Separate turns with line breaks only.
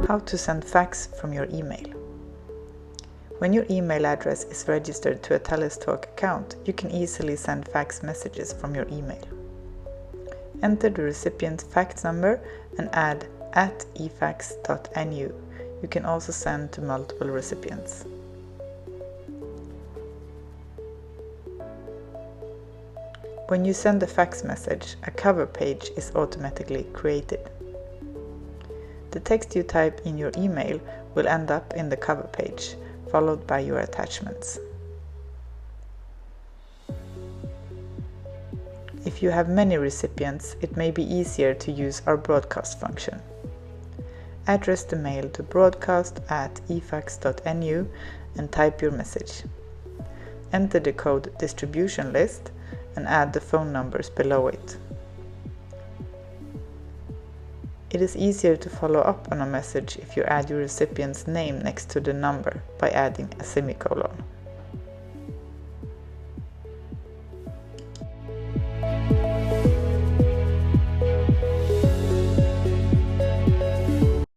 How to send fax from your email. When your email address is registered to a Telestalk account, you can easily send fax messages from your email. Enter the recipient's fax number and add @efax.nu. You can also send to multiple recipients. When you send a fax message, a cover page is automatically created. The text you type in your email will end up in the cover page, followed by your attachments. If you have many recipients, it may be easier to use our broadcast function. Address the mail to broadcast@efax.nu and type your message. Enter the code distribution list and add the phone numbers below it. It is easier to follow up on a message if you add your recipient's name next to the number by adding a semicolon.